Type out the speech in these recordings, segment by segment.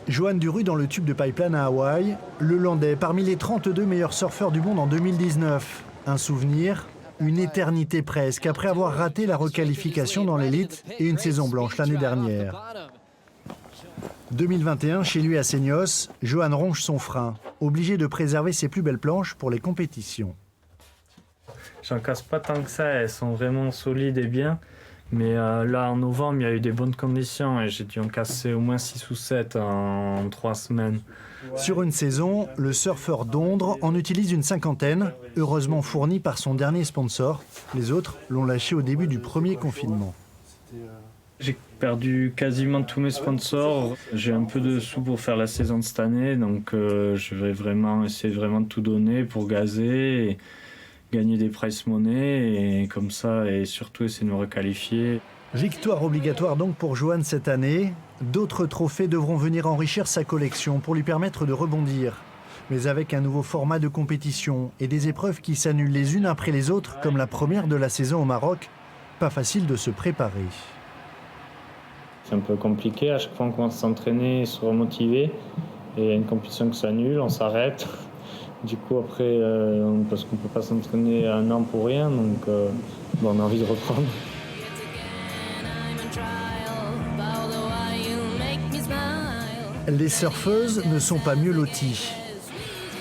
Johan Duru dans le tube de pipeline à Hawaï, le Landais parmi les 32 meilleurs surfeurs du monde en 2019. Un souvenir, une éternité presque, après avoir raté la requalification dans l'élite et une saison blanche l'année dernière. 2021, chez lui à Seignos, Johan ronge son frein, obligé de préserver ses plus belles planches pour les compétitions. J'en casse pas tant que ça, elles sont vraiment solides et bien. Mais là, en novembre, il y a eu des bonnes conditions et j'ai dû en casser au moins 6 ou 7 en 3 semaines. Sur une saison, le surfeur d'Ondre en utilise une cinquantaine, heureusement fournie par son dernier sponsor. Les autres l'ont lâché au début du premier confinement. J'ai perdu quasiment tous mes sponsors. J'ai un peu de sous pour faire la saison de cette année, donc je vais vraiment essayer de tout donner pour gazer et gagner des prize money et comme ça, et surtout essayer de me requalifier. Victoire obligatoire donc pour Johan cette année. D'autres trophées devront venir enrichir sa collection pour lui permettre de rebondir. Mais avec un nouveau format de compétition et des épreuves qui s'annulent les unes après les autres, comme la première de la saison au Maroc, pas facile de se préparer. C'est un peu compliqué, à chaque fois on commence à s'entraîner, se remotiver, et il y a une compétition qui s'annule, on s'arrête. Du coup après, parce qu'on ne peut pas s'entraîner un an pour rien, donc on a envie de reprendre. Les surfeuses ne sont pas mieux loties.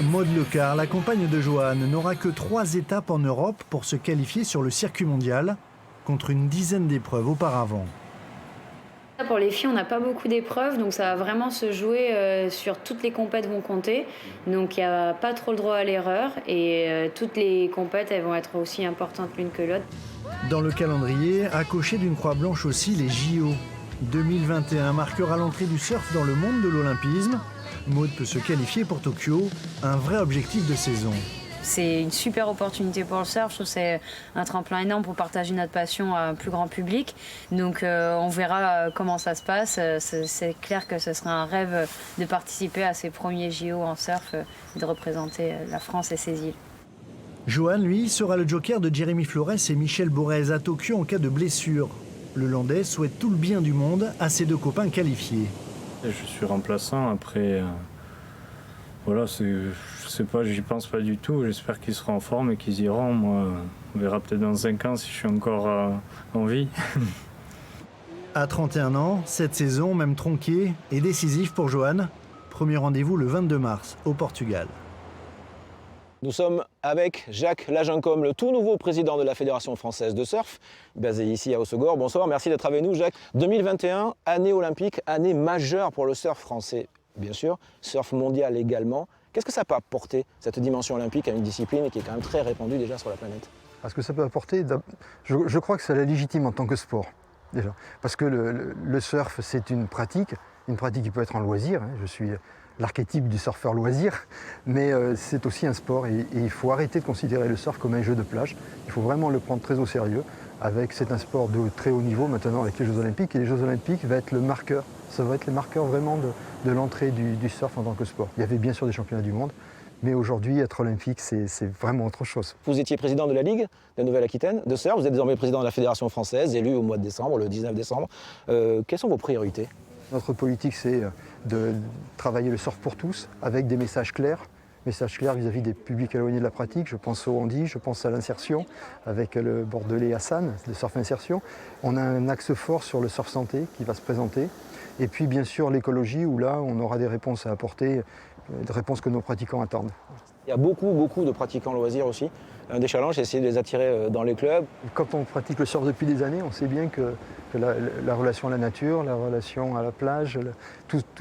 Maud Lecard, la compagne de Johan, n'aura que 3 étapes en Europe pour se qualifier sur le circuit mondial, contre une dizaine d'épreuves auparavant. Pour les filles, on n'a pas beaucoup d'épreuves, donc ça va vraiment se jouer sur toutes les compètes vont compter. Donc il n'y a pas trop le droit à l'erreur et toutes les compètes elles vont être aussi importantes l'une que l'autre. Dans le calendrier, à cocher d'une croix blanche aussi les JO. 2021 marquera l'entrée du surf dans le monde de l'olympisme. Maud peut se qualifier pour Tokyo, un vrai objectif de saison. C'est une super opportunité pour le surf, je trouve que c'est un tremplin énorme pour partager notre passion à un plus grand public. Donc on verra comment ça se passe. C'est clair que ce serait un rêve de participer à ces premiers JO en surf et de représenter la France et ses îles. Johan, lui, sera le joker de Jérémy Flores et Michel Borez à Tokyo en cas de blessure. Le Landais souhaite tout le bien du monde à ses 2 copains qualifiés. Je suis remplaçant, après... Voilà, je sais pas, j'y pense pas du tout. J'espère qu'ils seront en forme et qu'ils iront. Moi, on verra peut-être dans 5 ans si je suis encore en vie. À 31 ans, cette saison, même tronquée, est décisive pour Johan. Premier rendez-vous le 22 mars au Portugal. Nous sommes avec Jacques Lagincombe, le tout nouveau président de la Fédération française de surf, basé ici à Hossegor. Bonsoir, merci d'être avec nous Jacques. 2021, année olympique, année majeure pour le surf français. Bien sûr, surf mondial également. Qu'est-ce que ça peut apporter, cette dimension olympique, à une discipline qui est quand même très répandue déjà sur la planète? Ce que ça peut apporter, je crois que ça la légitime en tant que sport, déjà. Parce que le surf, c'est une pratique qui peut être en loisir. Je suis l'archétype du surfeur loisir, mais c'est aussi un sport et il faut arrêter de considérer le surf comme un jeu de plage. Il faut vraiment le prendre très au sérieux. C'est un sport de très haut niveau maintenant avec les Jeux Olympiques, et les Jeux Olympiques va être le marqueur. Ça va être le marqueur vraiment de l'entrée du surf en tant que sport. Il y avait bien sûr des championnats du monde, mais aujourd'hui, être olympique, c'est vraiment autre chose. Vous étiez président de la Ligue de Nouvelle-Aquitaine de surf, vous êtes désormais président de la Fédération française, élu au mois de décembre, le 19 décembre. Quelles sont vos priorités? Notre politique, c'est de travailler le surf pour tous, avec des messages clairs vis-à-vis des publics éloignés de la pratique. Je pense au handi, je pense à l'insertion, avec le Bordelais Hassan, de surf insertion. On a un axe fort sur le surf santé qui va se présenter. Et puis bien sûr l'écologie, où là on aura des réponses à apporter, des réponses que nos pratiquants attendent. Il y a beaucoup de pratiquants loisirs aussi. Un des challenges, c'est d'essayer de les attirer dans les clubs. Quand on pratique le surf depuis des années, on sait bien que la relation à la nature, la relation à la plage,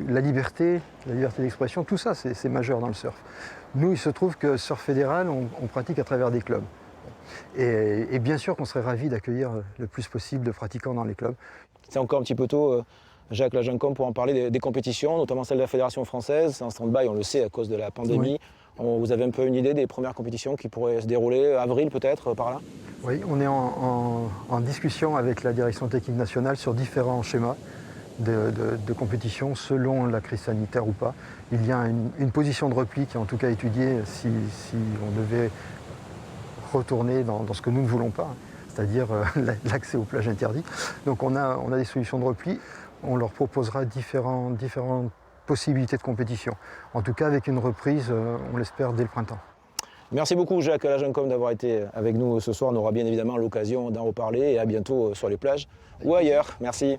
la liberté d'expression, tout ça c'est majeur dans le surf. Nous, il se trouve que Surf Fédéral, on pratique à travers des clubs. Et bien sûr qu'on serait ravis d'accueillir le plus possible de pratiquants dans les clubs. C'est encore un petit peu tôt, Jacques Lagincombe, pour en parler des compétitions, notamment celle de la Fédération française. C'est en stand-by, on le sait, à cause de la pandémie. Oui. Vous avez un peu une idée des premières compétitions qui pourraient se dérouler, avril peut-être, par là? Oui, on est en discussion avec la direction technique nationale sur différents schémas de compétition selon la crise sanitaire ou pas. Il y a une position de repli qui est en tout cas étudiée si on devait retourner dans ce que nous ne voulons pas, c'est-à-dire l'accès aux plages interdites. Donc on a des solutions de repli. On leur proposera différentes possibilité de compétition. En tout cas, avec une reprise, on l'espère, dès le printemps. Merci beaucoup Jacques Lagencom d'avoir été avec nous ce soir. On aura bien évidemment l'occasion d'en reparler et à bientôt sur les plages ou ailleurs. Merci.